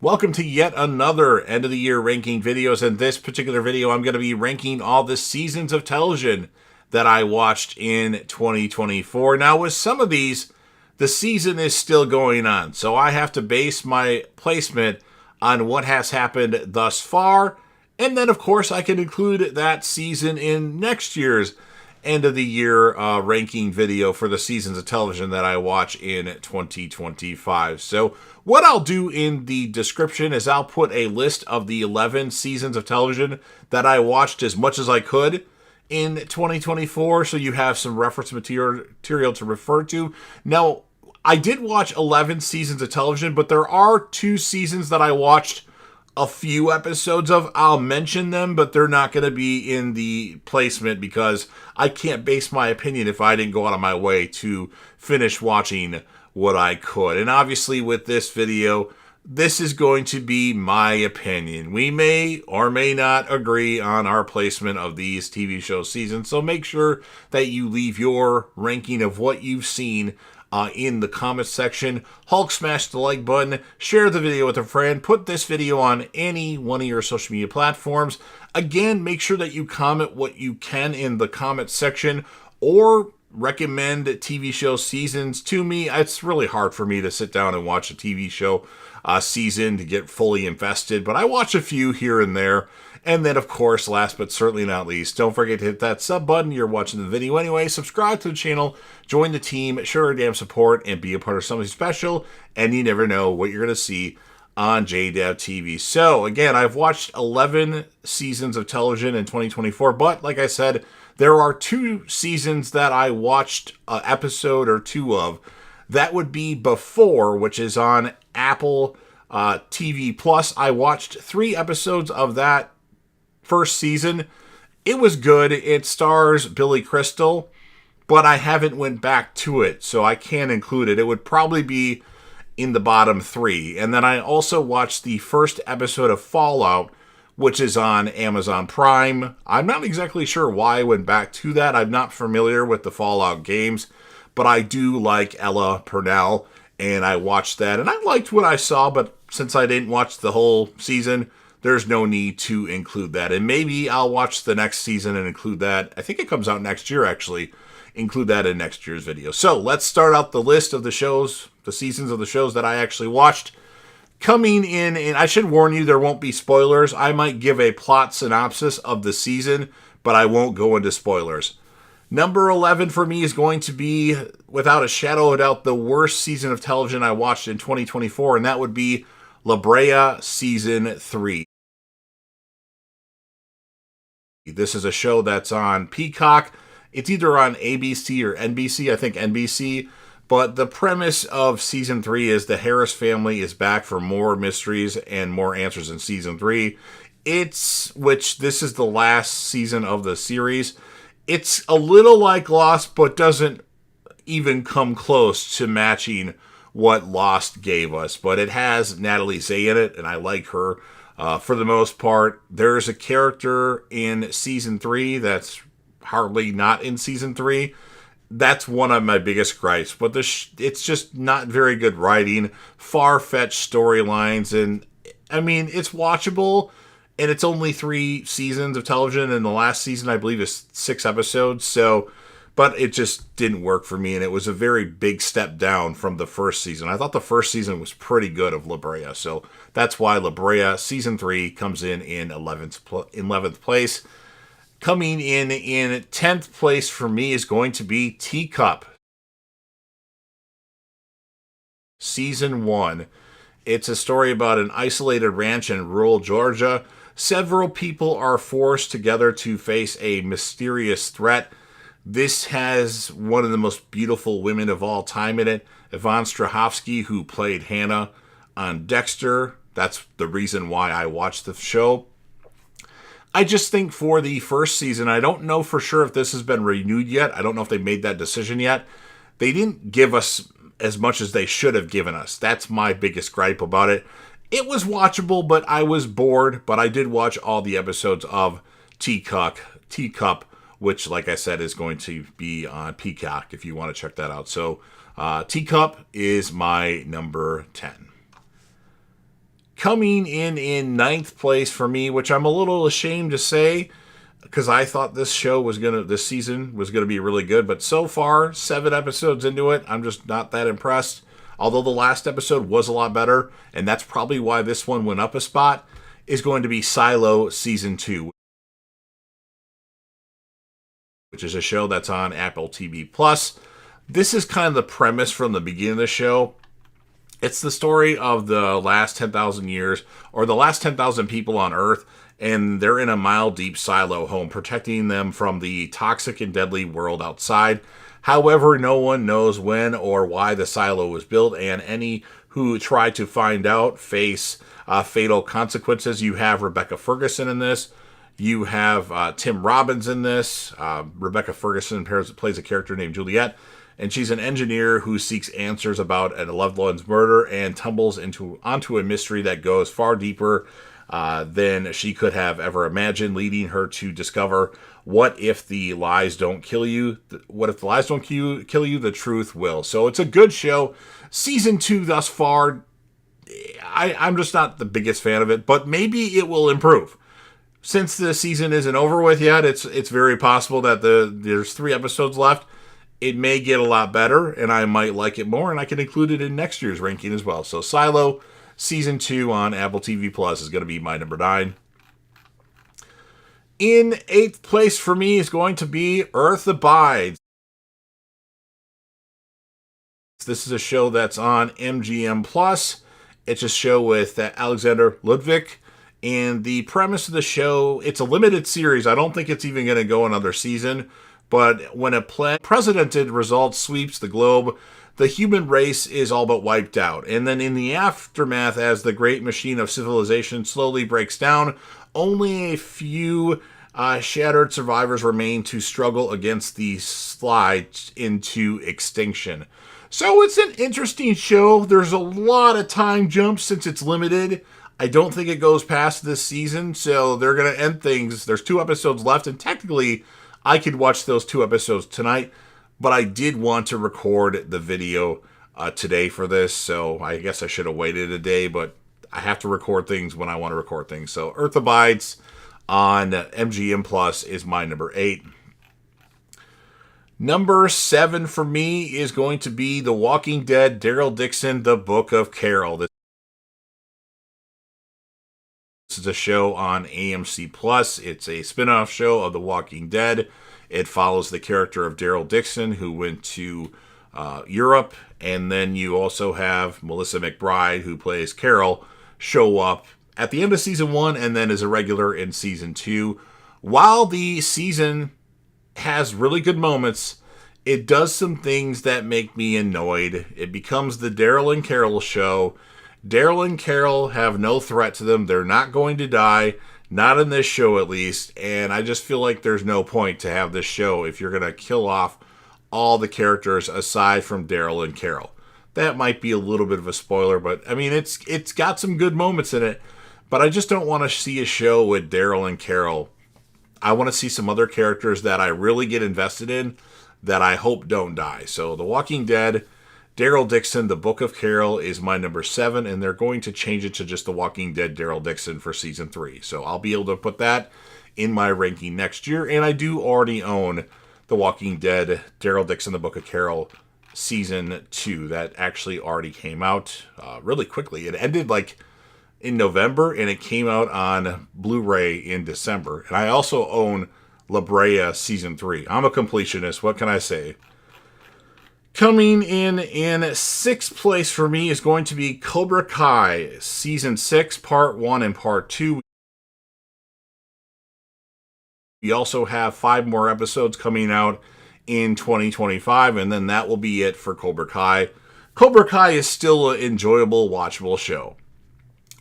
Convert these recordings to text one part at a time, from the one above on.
Welcome to yet another end of the year ranking videos. In this particular video, I'm going to be ranking all the seasons of television that I watched in 2024. Now, with some of these, the season is still going on, so I have to base my placement on what has happened thus far. And then, of course, I can include that season in next year's end of the year ranking video for the seasons of television that I watch in 2025. So what I'll do in the description is I'll put a list of the 11 seasons of television that I watched as much as I could in 2024, so you have some reference material to refer to. Now, I did watch 11 seasons of television, but there are 2 seasons that I watched a few episodes of. I'll mention them, but they're not going to be in the placement because I can't base my opinion if I didn't go out of my way to finish watching what I could. And obviously with this video, this is going to be my opinion. We may or may not agree on our placement of these TV show seasons, so make sure that you leave your ranking of what you've seen in the comments section. Hulk smash the like button, share the video with a friend, put this video on any one of your social media platforms. Again, make sure that you comment what you can in the comments section or recommend TV show seasons to me. It's really hard for me to sit down and watch a TV show season to get fully invested, but I watch a few here and there. And then, of course, last but certainly not least, don't forget to hit that sub button. You're watching the video anyway. Subscribe to the channel, join the team, show your damn support, and be a part of something special. And you never know what you're going to see on JDAV TV. So, again, I've watched 11 seasons of television in 2024. But, like I said, there are 2 seasons that I watched an episode or 2 of. That would be Before, which is on Apple TV Plus. I watched 3 episodes of that first season. It was good. It stars Billy Crystal, but I haven't went back to it, so I can't include it. It would probably be in the bottom 3. And then I also watched the first episode of Fallout, which is on Amazon Prime. I'm not exactly sure why I went back to that. I'm not familiar with the Fallout games, but I do like Ella Purnell, and I watched that, and I liked what I saw, but since I didn't watch the whole season, there's no need to include that. And maybe I'll watch the next season and include that. I think it comes out next year, actually. Include that in next year's video. So let's start out the list of the shows, the seasons of the shows that I actually watched. Coming in, and I should warn you, there won't be spoilers. I might give a plot synopsis of the season, but I won't go into spoilers. Number 11 for me is going to be, without a shadow of a doubt, the worst season of television I watched in 2024, and that would be Brea Season 3. This is a show that's on Peacock. It's either on ABC or NBC, I think NBC. But the premise of Season 3 is the Harris family is back for more mysteries and more answers in Season 3. This is the last season of the series. It's a little like Lost, but doesn't even come close to matching what Lost gave us. But it has Natalie Zay in it, and I like her. For the most part, there's a character in Season 3 that's hardly not in Season 3. That's one of my biggest gripes. But it's just not very good writing, far-fetched storylines, and I mean, it's watchable, and it's only 3 seasons of television, and the last season, I believe, is 6 episodes, but it just didn't work for me, and it was a very big step down from the first season. I thought the first season was pretty good of Brea, so that's why Brea Season 3 comes in 11th place. Coming in 10th place for me is going to be Teacup. Season 1. It's a story about an isolated ranch in rural Georgia. Several people are forced together to face a mysterious threat. This has one of the most beautiful women of all time in it, Yvonne Strahovski, who played Hannah on Dexter. That's the reason why I watched the show. I just think for the first season, I don't know for sure if this has been renewed yet. I don't know if they made that decision yet. They didn't give us as much as they should have given us. That's my biggest gripe about it. It was watchable, but I was bored. But I did watch all the episodes of Teacup, which, like I said, is going to be on Peacock if you want to check that out. So Teacup is my number 10. Coming in ninth place for me, which I'm a little ashamed to say, because I thought this season was gonna be really good, but so far, 7 episodes into it, I'm just not that impressed. Although the last episode was a lot better, and that's probably why this one went up a spot, is going to be Silo Season 2, which is a show that's on Apple TV+. This is kind of the premise from the beginning of the show. It's the story of the last 10,000 years, or the last 10,000 people on Earth, and they're in a mile-deep silo home, protecting them from the toxic and deadly world outside. However, no one knows when or why the silo was built, and any who try to find out face fatal consequences. You have Rebecca Ferguson in this. You have Tim Robbins in this. Rebecca Ferguson plays a character named Juliet, and she's an engineer who seeks answers about a loved one's murder and tumbles onto a mystery that goes far deeper than she could have ever imagined, leading her to discover what if the lies don't kill you. What if the lies don't kill you? The truth will. So it's a good show. Season 2 thus far, I'm just not the biggest fan of it, but maybe it will improve. Since the season isn't over with yet, it's very possible that there's 3 episodes left. It may get a lot better, and I might like it more, and I can include it in next year's ranking as well. So Silo Season 2 on Apple TV Plus is going to be my number 9. In 8th place for me is going to be Earth Abides. This is a show that's on MGM Plus. It's a show with Alexander Ludwig. And the premise of the show, it's a limited series. I don't think it's even going to go another season. But when unprecedented result sweeps the globe, the human race is all but wiped out. And then in the aftermath, as the great machine of civilization slowly breaks down, only a few shattered survivors remain to struggle against the slide into extinction. So it's an interesting show. There's a lot of time jumps since it's limited. I don't think it goes past this season, so they're going to end things. There's 2 episodes left, and technically I could watch those 2 episodes tonight, but I did want to record the video today for this, so I guess I should have waited a day, but I have to record things when I want to record things. So Earth Abides on MGM Plus is my number 8. Number 7 for me is going to be The Walking Dead, Daryl Dixon, The Book of Carol. This is a show on AMC Plus. It's a spin-off show of The Walking Dead. It follows the character of Daryl Dixon, who went to Europe, and then you also have Melissa McBride, who plays Carol, show up at the end of season 1 and then is a regular in season 2. While the season has really good moments, it does some things that make me annoyed. It becomes the Daryl and Carol show. Daryl and Carol have no threat to them. They're not going to die. Not in this show, at least. And I just feel like there's no point to have this show if you're going to kill off all the characters aside from Daryl and Carol. That might be a little bit of a spoiler, but I mean, it's got some good moments in it. But I just don't want to see a show with Daryl and Carol. I want to see some other characters that I really get invested in that I hope don't die. So The Walking Dead, Daryl Dixon, The Book of Carol is my number 7, and they're going to change it to just The Walking Dead Daryl Dixon for season 3. So I'll be able to put that in my ranking next year, and I do already own The Walking Dead Daryl Dixon, The Book of Carol season 2. That actually already came out really quickly. It ended like in November, and it came out on Blu-ray in December. And I also own Brea season 3. I'm a completionist. What can I say? Coming in 6th place for me is going to be Cobra Kai season 6, part 1 and part 2. We also have 5 more episodes coming out in 2025, and then that will be it for Cobra Kai. Cobra Kai is still an enjoyable, watchable show.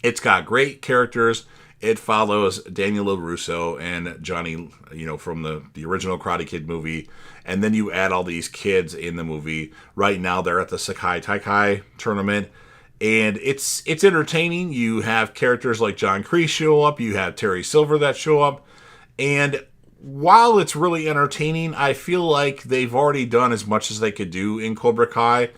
It's got great characters. It follows Daniel LaRusso and Johnny, from the original Karate Kid movie. And then you add all these kids in the movie. Right now they're at the Sekai Taikai tournament. And it's entertaining. You have characters like John Kreese show up. You have Terry Silver that show up. And while it's really entertaining, I feel like they've already done as much as they could do in Cobra Kai.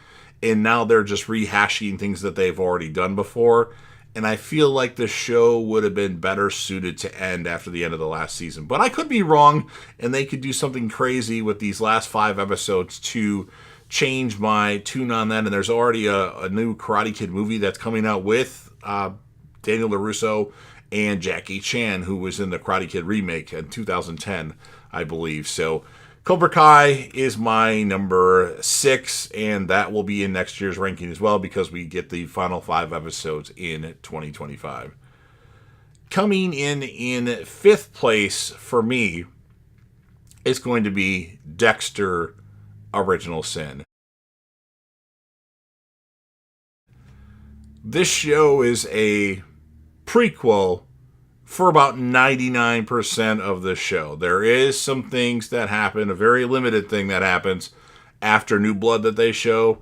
And now they're just rehashing things that they've already done before. and I feel like the show would have been better suited to end after the end of the last season. But I could be wrong, and they could do something crazy with these last 5 episodes to change my tune on that. And there's already a new Karate Kid movie that's coming out with Daniel LaRusso and Jackie Chan, who was in the Karate Kid remake in 2010, I believe. So Cobra Kai is my number 6, and that will be in next year's ranking as well because we get the final 5 episodes in 2025. Coming in 5th place for me is going to be Dexter Original Sin. This show is a prequel for about 99% of the show. There is some things that happen, a very limited thing that happens after New Blood that they show,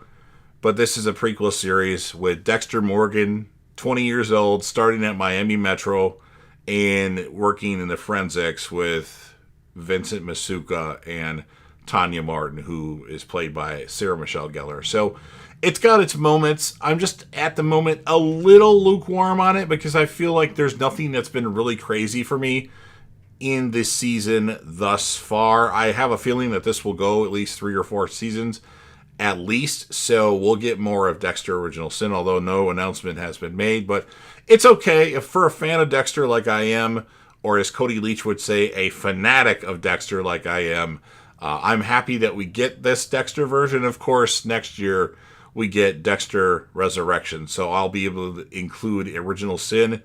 but this is a prequel series with Dexter Morgan, 20 years old, starting at Miami Metro and working in the forensics with Vincent Masuka and Tanya Martin, who is played by Sarah Michelle Gellar. So it's got its moments. I'm just, at the moment, a little lukewarm on it because I feel like there's nothing that's been really crazy for me in this season thus far. I have a feeling that this will go at least 3 or 4 seasons at least, so we'll get more of Dexter Original Sin, although no announcement has been made. But it's okay. If for a fan of Dexter like I am, or as Cody Leach would say, a fanatic of Dexter like I am, I'm happy that we get this Dexter version. Of course, next year we get Dexter Resurrection. So I'll be able to include Original Sin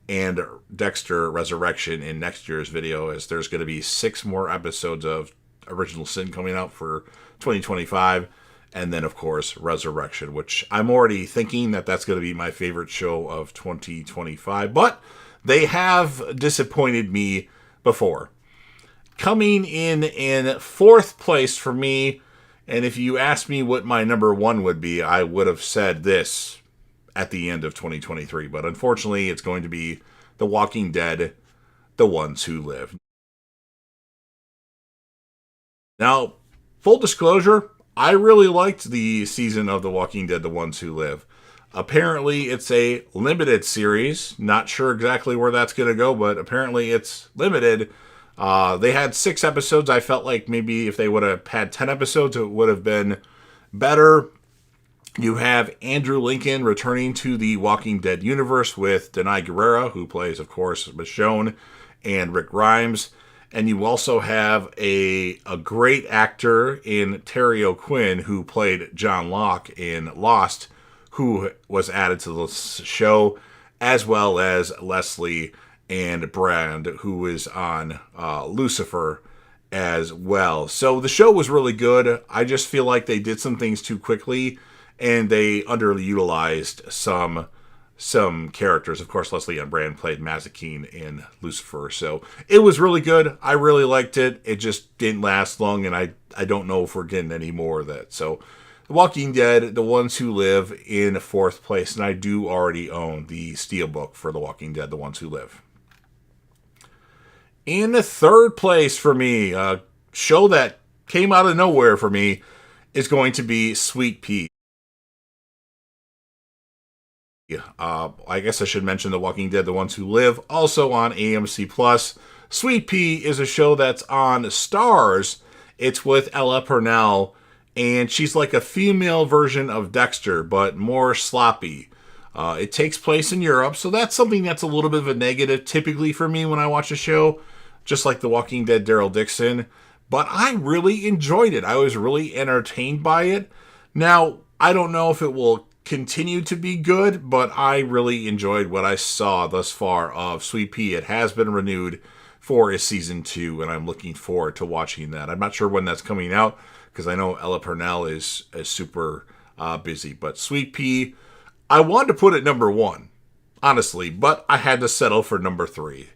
and Dexter Resurrection in next year's video, as there's going to be 6 more episodes of Original Sin coming out for 2025. And then, of course, Resurrection, which I'm already thinking that that's going to be my favorite show of 2025. But they have disappointed me before. Coming in 4th place for me, and if you asked me what my number 1 would be, I would have said this at the end of 2023. But unfortunately, it's going to be The Walking Dead, The Ones Who Live. Now, full disclosure, I really liked the season of The Walking Dead, The Ones Who Live. Apparently, it's a limited series. Not sure exactly where that's going to go, but apparently it's limited. They had 6 episodes. I felt like maybe if they would have had 10 episodes, it would have been better. You have Andrew Lincoln returning to the Walking Dead universe with Denai Guerrera, who plays, of course, Michonne, and Rick Grimes. And you also have a great actor in Terry O'Quinn, who played John Locke in Lost, who was added to the show, as well as Leslie and Brand, who is on Lucifer as well. So the show was really good. I just feel like they did some things too quickly, and they underutilized some characters. Of course, Leslie and Brand played Mazikeen in Lucifer. So it was really good. I really liked it. It just didn't last long, and I don't know if we're getting any more of that. So The Walking Dead, The Ones Who Live in 4th place, and I do already own the Steelbook for The Walking Dead, The Ones Who Live. In 3rd place for me, a show that came out of nowhere for me, is going to be Sweetpea. I guess I should mention The Walking Dead, The Ones Who Live, also on AMC+. Sweetpea is a show that's on Starz. It's with Ella Purnell, and she's like a female version of Dexter, but more sloppy. It takes place in Europe, so that's something that's a little bit of a negative typically for me when I watch a show, just like The Walking Dead, Daryl Dixon. But I really enjoyed it. I was really entertained by it. Now, I don't know if it will continue to be good, but I really enjoyed what I saw thus far of Sweetpea. It has been renewed for a season 2, and I'm looking forward to watching that. I'm not sure when that's coming out, because I know Ella Purnell is super busy. But Sweetpea, I wanted to put it number 1, honestly, but I had to settle for number 3.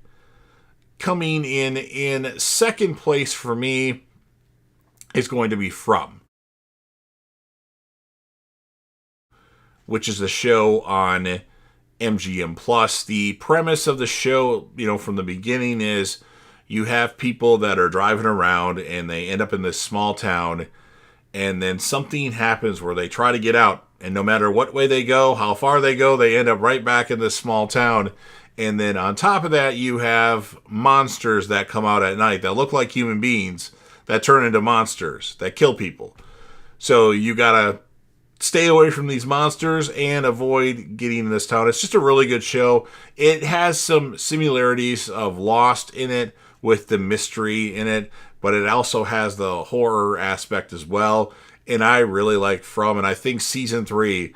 Coming in 2nd place for me is going to be From, which is a show on MGM+. The premise of the show, from the beginning is you have people that are driving around and they end up in this small town, and then something happens where they try to get out, And no matter what way they go, how far they go, they end up right back in this small town. And then on top of that, you have monsters that come out at night that look like human beings that turn into monsters that kill people. So you gotta stay away from these monsters and avoid getting in this town. It's just a really good show. It has some similarities of Lost in it with the mystery in it, but it also has the horror aspect as well. And I really liked From, and I think season 3,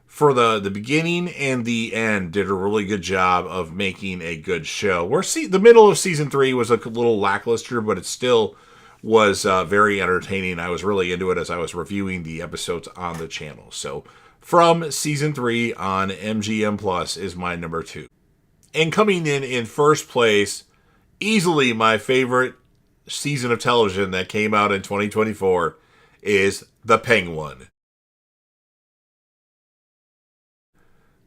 for the beginning and the end, did a really good job of making a good show. Where the middle of season 3 was a little lackluster, but it still was very entertaining. I was really into it as I was reviewing the episodes on the channel. So From season 3 on MGM Plus is my number 2. And coming in first place, easily my favorite season of television that came out in 2024 is The Penguin.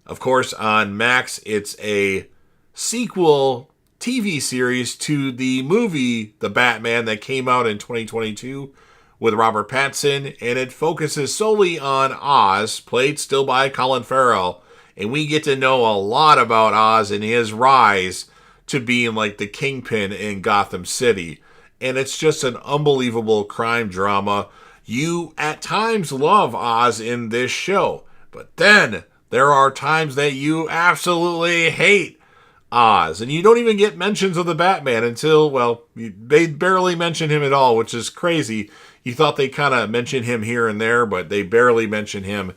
Of course, on Max, it's a sequel TV series to the movie The Batman that came out in 2022 with Robert Pattinson, and it focuses solely on Oz, played still by Colin Farrell, and we get to know a lot about Oz and his rise to being like the kingpin in Gotham City. And it's just an unbelievable crime drama. You at times love Oz in this show, but then there are times that you absolutely hate Oz, and you don't even get mentions of the Batman until, well, they barely mention him at all, which is crazy. You thought they kind of mentioned him here and there, but they barely mention him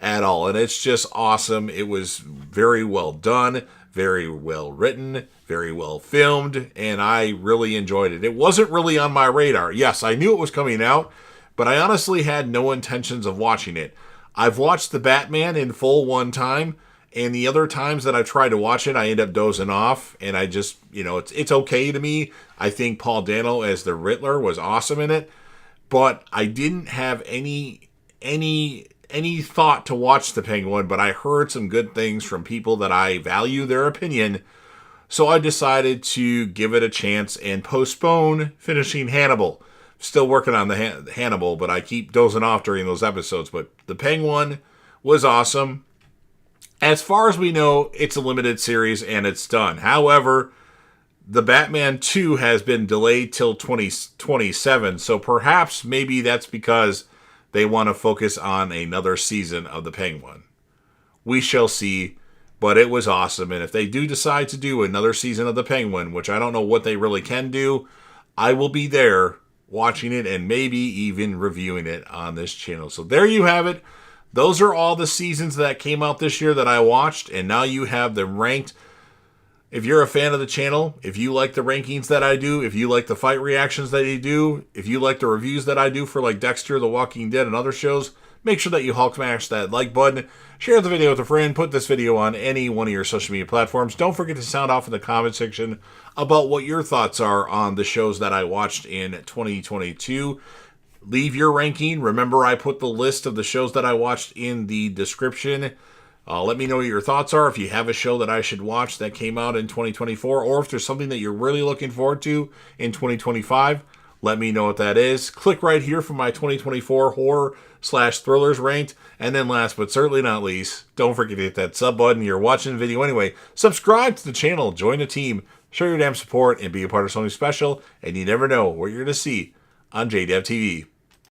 at all, and it's just awesome. It was very well done, very well written, very well filmed, and I really enjoyed it. It wasn't really on my radar. Yes, I knew it was coming out, but I honestly had no intentions of watching it. I've watched The Batman in full one time, and the other times that I tried to watch it, I end up dozing off, and I just, it's okay to me. I think Paul Dano as the Riddler was awesome in it, but I didn't have any thought to watch The Penguin, but I heard some good things from people that I value their opinion, so I decided to give it a chance and postpone finishing Hannibal. Still working on the Hannibal, but I keep dozing off during those episodes, but The Penguin was awesome. As far as we know, it's a limited series and it's done. However, The Batman 2 has been delayed till 2027, so perhaps maybe that's because they want to focus on another season of The Penguin. We shall see, but it was awesome, and if they do decide to do another season of The Penguin, which I don't know what they really can do, I will be there watching it and maybe even reviewing it on this channel. So there you have it. Those are all the seasons that came out this year that I watched, and now you have them ranked. If you're a fan of the channel, if you like the rankings that I do, if you like the fight reactions that I do, if you like the reviews that I do for like Dexter, The Walking Dead, and other shows, make sure that you Hulk smash that like button, share the video with a friend, put this video on any one of your social media platforms. Don't forget to sound off in the comment section about what your thoughts are on the shows that I watched in 2022. Leave your ranking. Remember, I put the list of the shows that I watched in the description. Let me know what your thoughts are. If you have a show that I should watch that came out in 2024, or if there's something that you're really looking forward to in 2025, let me know what that is. Click right here for my 2024 horror/thrillers ranked. And then last but certainly not least, don't forget to hit that sub button. You're watching the video anyway. Subscribe to the channel, join the team, show your damn support, and be a part of something special. And you never know what you're going to see on JDev TV.